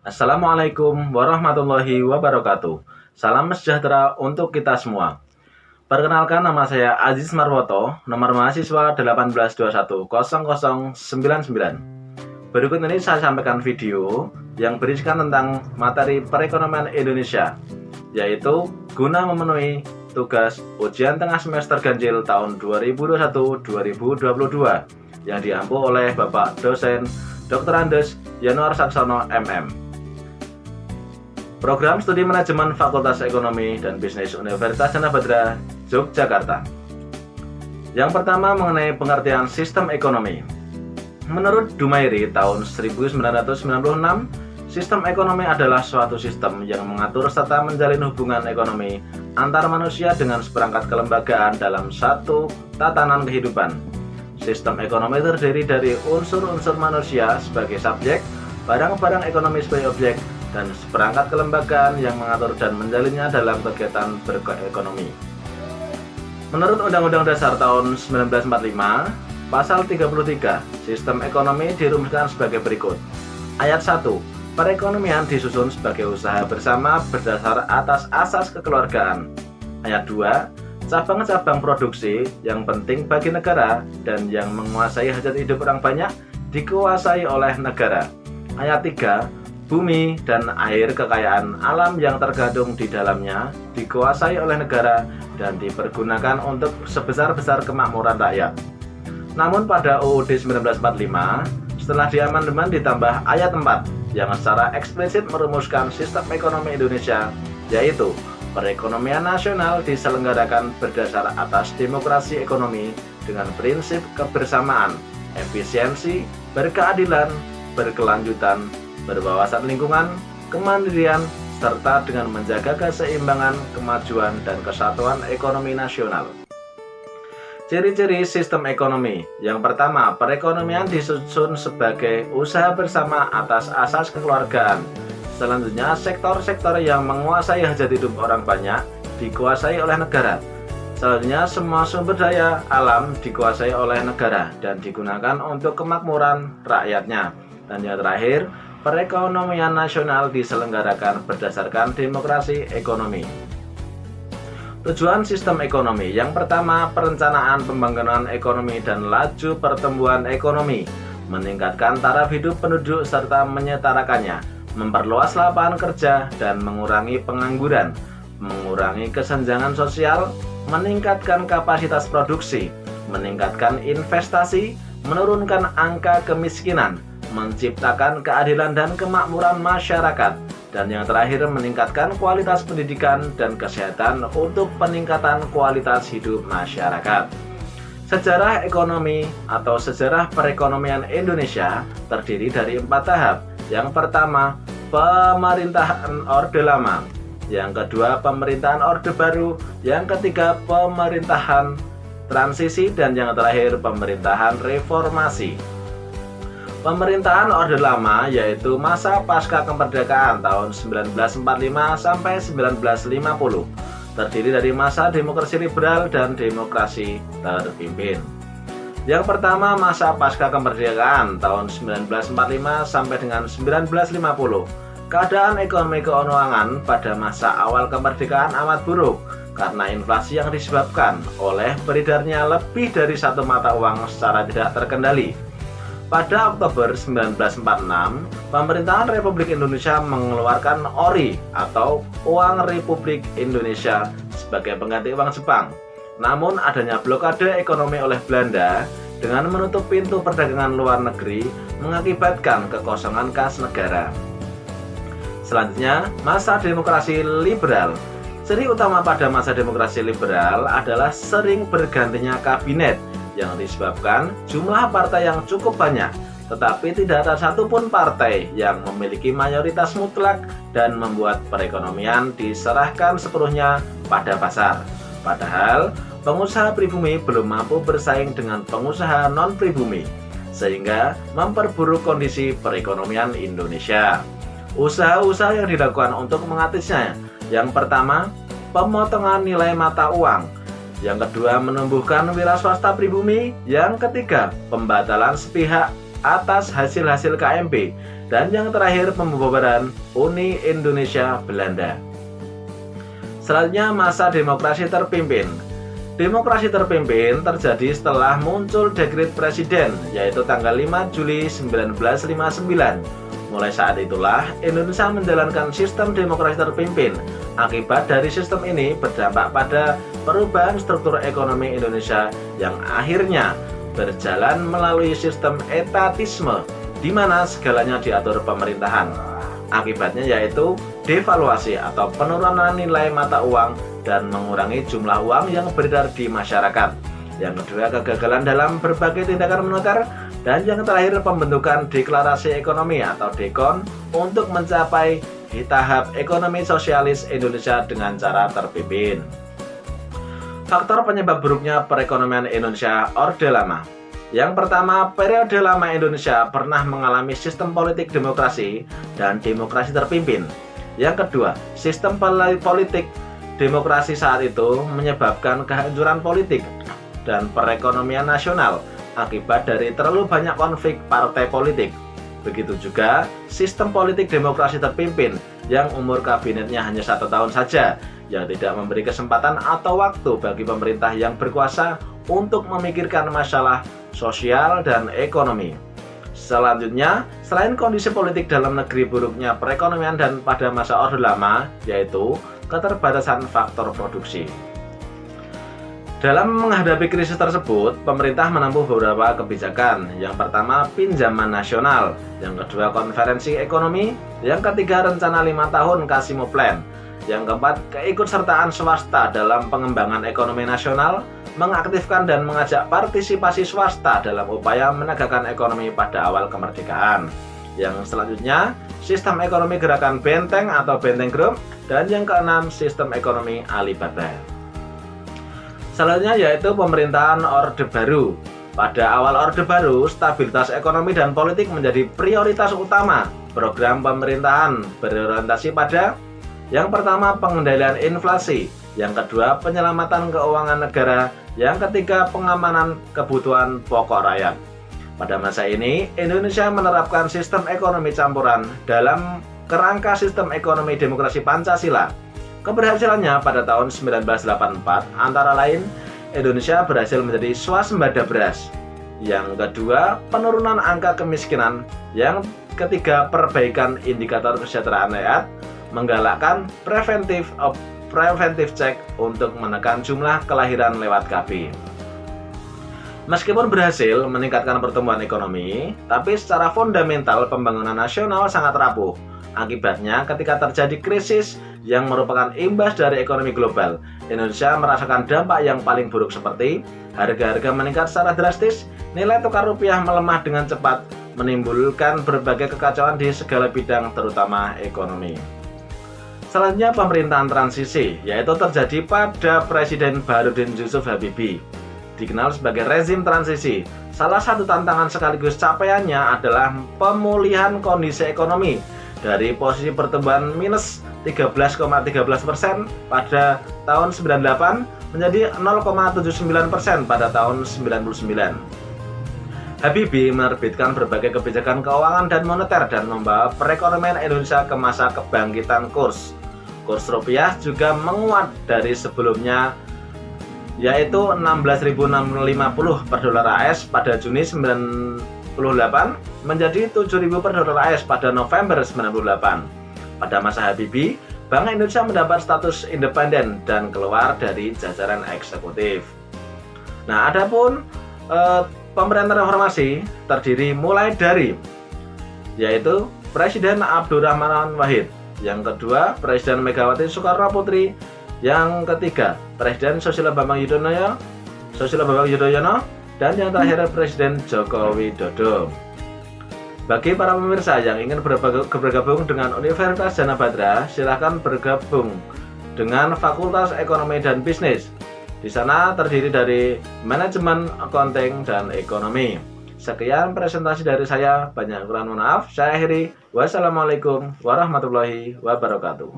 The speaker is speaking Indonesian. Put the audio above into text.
Assalamualaikum warahmatullahi wabarakatuh. Salam sejahtera untuk kita semua. Perkenalkan, nama saya Aziz Marwoto, nomor mahasiswa 182100099. Berikut ini saya sampaikan video yang berisikan tentang materi perekonomian Indonesia, yaitu guna memenuhi tugas ujian tengah semester ganjil tahun 2021-2022 yang diampu oleh Bapak dosen Dr. Andes Yanuar Saksono MM. Program Studi Manajemen Fakultas Ekonomi dan Bisnis Universitas Chandra Badra, Yogyakarta. Yang pertama, mengenai pengertian sistem ekonomi. Menurut Dumairi tahun 1996, sistem ekonomi adalah suatu sistem yang mengatur serta menjalin hubungan ekonomi antar manusia dengan seperangkat kelembagaan dalam satu tatanan kehidupan. Sistem ekonomi terdiri dari unsur-unsur manusia sebagai subjek, barang-barang ekonomi sebagai objek, dan seperangkat kelembagaan yang mengatur dan menjalinnya dalam kegiatan berekonomi. Menurut Undang-Undang Dasar tahun 1945, Pasal 33, sistem ekonomi dirumuskan sebagai berikut. Ayat 1. Perekonomian disusun sebagai usaha bersama berdasar atas asas kekeluargaan. Ayat 2. Cabang-cabang produksi yang penting bagi negara dan yang menguasai hajat hidup orang banyak dikuasai oleh negara. Ayat 3. Bumi dan air kekayaan alam yang tergandung di dalamnya dikuasai oleh negara dan dipergunakan untuk sebesar-besar kemakmuran rakyat. Namun pada UUD 1945, setelah diamandemen ditambah ayat 4 yang secara eksplisit merumuskan sistem ekonomi Indonesia, yaitu perekonomian nasional diselenggarakan berdasar atas demokrasi ekonomi dengan prinsip kebersamaan, efisiensi, berkeadilan, berkelanjutan, berwawasan lingkungan, kemandirian, serta dengan menjaga keseimbangan, kemajuan, dan kesatuan ekonomi nasional. Ciri-ciri sistem ekonomi. Yang pertama, perekonomian disusun sebagai usaha bersama atas asas kekeluargaan. Selanjutnya, sektor-sektor yang menguasai hajat hidup orang banyak dikuasai oleh negara. Selanjutnya, semua sumber daya alam dikuasai oleh negara dan digunakan untuk kemakmuran rakyatnya. Dan yang terakhir, perekonomian nasional diselenggarakan berdasarkan demokrasi ekonomi. Tujuan sistem ekonomi. Yang pertama, perencanaan pembangunan ekonomi dan laju pertumbuhan ekonomi, meningkatkan taraf hidup penduduk serta menyetarakannya, memperluas lapangan kerja dan mengurangi pengangguran, mengurangi kesenjangan sosial, meningkatkan kapasitas produksi, meningkatkan investasi, menurunkan angka kemiskinan, menciptakan keadilan dan kemakmuran masyarakat, dan yang terakhir meningkatkan kualitas pendidikan dan kesehatan untuk peningkatan kualitas hidup masyarakat. Sejarah ekonomi atau sejarah perekonomian Indonesia terdiri dari 4 tahap. Yang pertama, pemerintahan Orde Lama. Yang kedua, pemerintahan Orde Baru. Yang ketiga, pemerintahan transisi. Dan yang terakhir, pemerintahan reformasi. Pemerintahan Orde Lama yaitu masa pasca kemerdekaan tahun 1945 sampai 1950, terdiri dari masa demokrasi liberal dan demokrasi terpimpin. Yang pertama, masa pasca kemerdekaan tahun 1945 sampai dengan 1950. Keadaan ekonomi keuangan pada masa awal kemerdekaan amat buruk karena inflasi yang disebabkan oleh beredarnya lebih dari satu mata uang secara tidak terkendali. Pada Oktober 1946, pemerintahan Republik Indonesia mengeluarkan ORI atau Uang Republik Indonesia sebagai pengganti uang Jepang. Namun adanya blokade ekonomi oleh Belanda dengan menutup pintu perdagangan luar negeri mengakibatkan kekosongan kas negara. Selanjutnya, masa demokrasi liberal. Ciri utama pada masa demokrasi liberal adalah sering bergantinya kabinet yang disebabkan jumlah partai yang cukup banyak, tetapi tidak ada satupun partai yang memiliki mayoritas mutlak dan membuat perekonomian diserahkan sepenuhnya pada pasar. Padahal, pengusaha pribumi belum mampu bersaing dengan pengusaha non-pribumi, sehingga memperburuk kondisi perekonomian Indonesia. Usaha-usaha yang dilakukan untuk mengatasinya. Yang pertama, pemotongan nilai mata uang. Yang kedua, menumbuhkan wira swasta pribumi. Yang ketiga, pembatalan sepihak atas hasil-hasil KMP, dan yang terakhir pembubaran Uni Indonesia Belanda. Selanjutnya masa demokrasi terpimpin. Demokrasi terpimpin terjadi setelah muncul dekret presiden, yaitu tanggal 5 Juli 1959. Mulai saat itulah Indonesia menjalankan sistem demokrasi terpimpin. Akibat dari sistem ini berdampak pada perubahan struktur ekonomi Indonesia yang akhirnya berjalan melalui sistem etatisme, di mana segalanya diatur pemerintahan. Akibatnya yaitu devaluasi atau penurunan nilai mata uang dan mengurangi jumlah uang yang beredar di masyarakat. Yang kedua, kegagalan dalam berbagai tindakan moneter. Dan yang terakhir, pembentukan deklarasi ekonomi atau DEKON untuk mencapai di tahap ekonomi sosialis Indonesia dengan cara terpimpin. Faktor penyebab buruknya perekonomian Indonesia Orde Lama. Yang pertama, periode lama Indonesia pernah mengalami sistem politik demokrasi dan demokrasi terpimpin. Yang kedua, sistem politik demokrasi saat itu menyebabkan kehancuran politik dan perekonomian nasional akibat dari terlalu banyak konflik partai politik. Begitu juga sistem politik demokrasi terpimpin yang umur kabinetnya hanya 1 tahun saja, yang tidak memberi kesempatan atau waktu bagi pemerintah yang berkuasa untuk memikirkan masalah sosial dan ekonomi. Selanjutnya, selain kondisi politik dalam negeri buruknya perekonomian dan pada masa Orde Lama, yaitu keterbatasan faktor produksi. Dalam menghadapi krisis tersebut, pemerintah menempuh beberapa kebijakan. Yang pertama, pinjaman nasional. Yang kedua, konferensi ekonomi. Yang ketiga, rencana 5 tahun Kasimo Plan. Yang keempat, keikutsertaan swasta dalam pengembangan ekonomi nasional, mengaktifkan dan mengajak partisipasi swasta dalam upaya menegakkan ekonomi pada awal kemerdekaan. Yang selanjutnya, sistem ekonomi gerakan Benteng atau Benteng Group. Dan yang keenam, sistem ekonomi Alibaba. Selanjutnya yaitu pemerintahan Orde Baru. Pada awal Orde Baru, stabilitas ekonomi dan politik menjadi prioritas utama. Program pemerintahan berorientasi pada yang pertama, pengendalian inflasi. Yang kedua, penyelamatan keuangan negara. Yang ketiga, pengamanan kebutuhan pokok rakyat. Pada masa ini, Indonesia menerapkan sistem ekonomi campuran dalam kerangka sistem ekonomi demokrasi Pancasila. Keberhasilannya pada tahun 1984 antara lain Indonesia berhasil menjadi swasembada beras. Yang kedua, penurunan angka kemiskinan. Yang ketiga, perbaikan indikator kesejahteraan rakyat, menggalakkan preventive check untuk menekan jumlah kelahiran lewat KB. Meskipun berhasil meningkatkan pertumbuhan ekonomi, tapi secara fundamental pembangunan nasional sangat rapuh. Akibatnya, ketika terjadi krisis yang merupakan imbas dari ekonomi global, Indonesia merasakan dampak yang paling buruk seperti harga-harga meningkat secara drastis, nilai tukar rupiah melemah dengan cepat, menimbulkan berbagai kekacauan di segala bidang terutama ekonomi. Selanjutnya pemerintahan transisi, yaitu terjadi pada Presiden Baharudin Yusuf Habibie, dikenal sebagai rezim transisi. Salah satu tantangan sekaligus capaiannya adalah pemulihan kondisi ekonomi dari posisi pertumbuhan minus 13,13% pada tahun 98 menjadi 0,79% pada tahun 99. Habibie menerbitkan berbagai kebijakan keuangan dan moneter dan membawa perekonomian Indonesia ke masa kebangkitan kurs. Kurs rupiah juga menguat dari sebelumnya, yaitu 16.650 per dolar AS pada Juni 98 menjadi 7.000 per dolar AS pada November 98. Pada masa Habibie, Bank Indonesia mendapat status independen dan keluar dari jajaran eksekutif. Nah, adapun pemerintahan reformasi terdiri mulai dari yaitu Presiden Abdurrahman Wahid, yang kedua Presiden Megawati Soekarno Putri, yang ketiga Presiden Susilo Bambang Yudhoyono, dan yang terakhir Presiden Joko Widodo. Bagi para pemirsa yang ingin bergabung dengan Universitas Djana Batra, silahkan bergabung dengan Fakultas Ekonomi dan Bisnis. Di sana terdiri dari manajemen, accounting, dan ekonomi. Sekian presentasi dari saya, banyak kurang mohon maaf. Saya akhiri. Wassalamualaikum warahmatullahi wabarakatuh.